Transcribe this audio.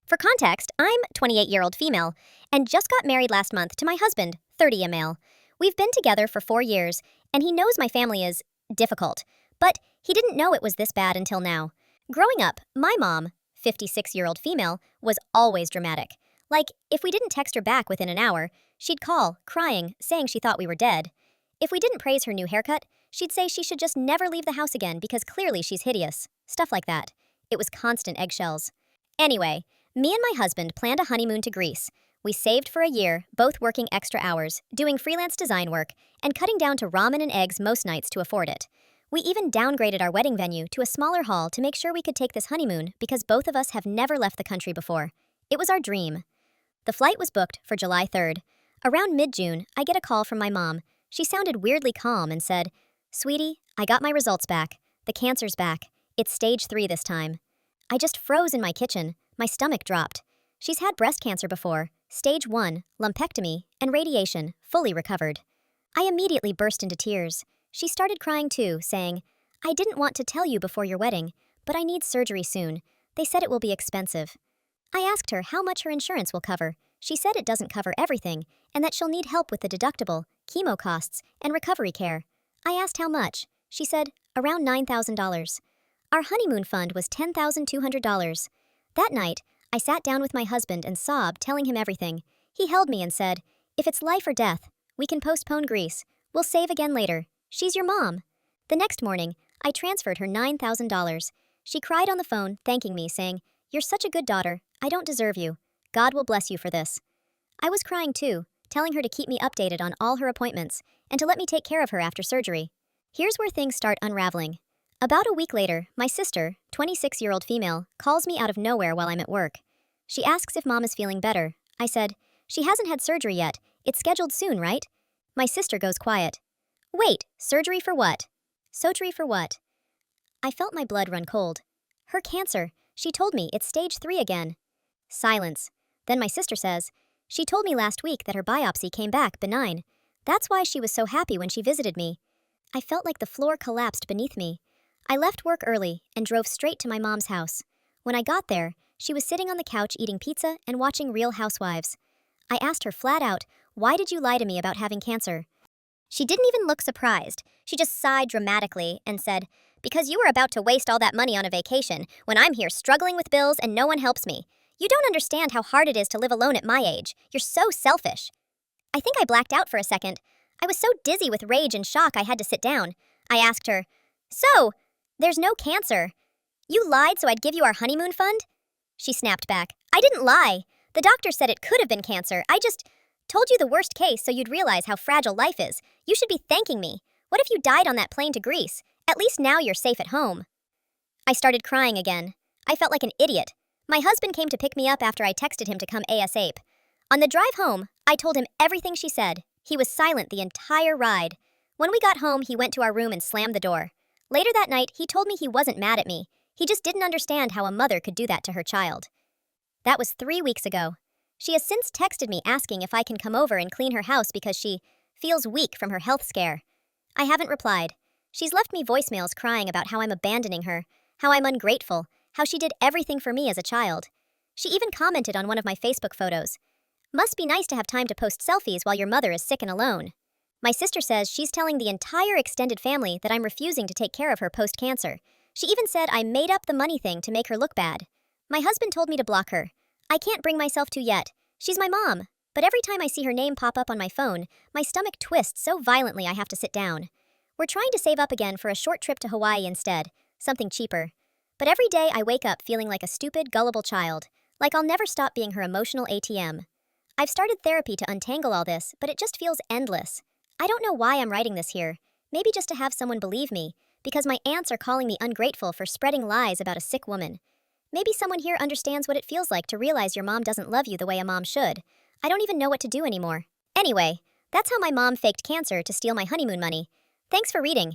For context, I'm 28-year-old female and just got married last month to my husband, 30 a male. We've been together for 4 years, and he knows my family is difficult, but he didn't know it was this bad until now. Growing up, my mom, 56-year-old female, was always dramatic. Like, if we didn't text her back within an hour, she'd call, crying, saying she thought we were dead. If we didn't praise her new haircut, she'd say she should just never leave the house again because clearly she's hideous. Stuff like that. It was constant eggshells. Anyway, me and my husband planned a honeymoon to Greece. We saved for a year, both working extra hours, doing freelance design work, and cutting down to ramen and eggs most nights to afford it. We even downgraded our wedding venue to a smaller hall to make sure we could take this honeymoon because both of us have never left the country before. It was our dream. The flight was booked for July 3rd. Around mid-June, I get a call from my mom. She sounded weirdly calm and said, "Sweetie, I got my results back. The cancer's back. It's stage 3 this time." I just froze in my kitchen. My stomach dropped. She's had breast cancer before, stage 1, lumpectomy, and radiation, fully recovered. I immediately burst into tears. She started crying too, saying, "I didn't want to tell you before your wedding, but I need surgery soon. They said it will be expensive." I asked her how much her insurance will cover. She said it doesn't cover everything, and that she'll need help with the deductible, chemo costs, and recovery care. I asked how much. She said, around $9,000. Our honeymoon fund was $10,200. That night, I sat down with my husband and sobbed, telling him everything. He held me and said, "If it's life or death, we can postpone Greece. We'll save again later. She's your mom." The next morning, I transferred her $9,000. She cried on the phone, thanking me, saying, "You're such a good daughter. I don't deserve you. God will bless you for this." I was crying too, telling her to keep me updated on all her appointments and to let me take care of her after surgery. Here's where things start unraveling. About a week later, my sister, 26-year-old female, calls me out of nowhere while I'm at work. She asks if mom is feeling better. I said, "She hasn't had surgery yet. It's scheduled soon, right?" My sister goes quiet. "Wait, surgery for what?" "Surgery for what?" I felt my blood run cold. Her cancer. She told me it's stage 3 again. Silence. Then my sister says, "She told me last week that her biopsy came back benign. That's why she was so happy when she visited me." I felt like the floor collapsed beneath me. I left work early and drove straight to my mom's house. When I got there, she was sitting on the couch eating pizza and watching Real Housewives. I asked her flat out, "Why did you lie to me about having cancer?" She didn't even look surprised. She just sighed dramatically and said, "Because you were about to waste all that money on a vacation when I'm here struggling with bills and no one helps me. You don't understand how hard it is to live alone at my age. You're so selfish." I think I blacked out for a second. I was so dizzy with rage and shock I had to sit down. I asked her, "So, there's no cancer. You lied so I'd give you our honeymoon fund?" She snapped back, "I didn't lie. The doctor said it could have been cancer. I just told you the worst case so you'd realize how fragile life is. You should be thanking me. What if you died on that plane to Greece? At least now you're safe at home." I started crying again. I felt like an idiot. My husband came to pick me up after I texted him to come ASAP. On the drive home, I told him everything she said. He was silent the entire ride. When we got home, he went to our room and slammed the door. Later that night, he told me he wasn't mad at me. He just didn't understand how a mother could do that to her child. That was 3 weeks ago. She has since texted me asking if I can come over and clean her house because she feels weak from her health scare. I haven't replied. She's left me voicemails crying about how I'm abandoning her, how I'm ungrateful, how she did everything for me as a child. She even commented on one of my Facebook photos. "Must be nice to have time to post selfies while your mother is sick and alone." My sister says she's telling the entire extended family that I'm refusing to take care of her post-cancer. She even said I made up the money thing to make her look bad. My husband told me to block her. I can't bring myself to yet. She's my mom. But every time I see her name pop up on my phone, my stomach twists so violently I have to sit down. We're trying to save up again for a short trip to Hawaii instead, something cheaper. But every day I wake up feeling like a stupid, gullible child, like I'll never stop being her emotional ATM. I've started therapy to untangle all this, but it just feels endless. I don't know why I'm writing this here. Maybe just to have someone believe me, because my aunts are calling me ungrateful for spreading lies about a sick woman. Maybe someone here understands what it feels like to realize your mom doesn't love you the way a mom should. I don't even know what to do anymore. Anyway, that's how my mom faked cancer to steal my honeymoon money. Thanks for reading.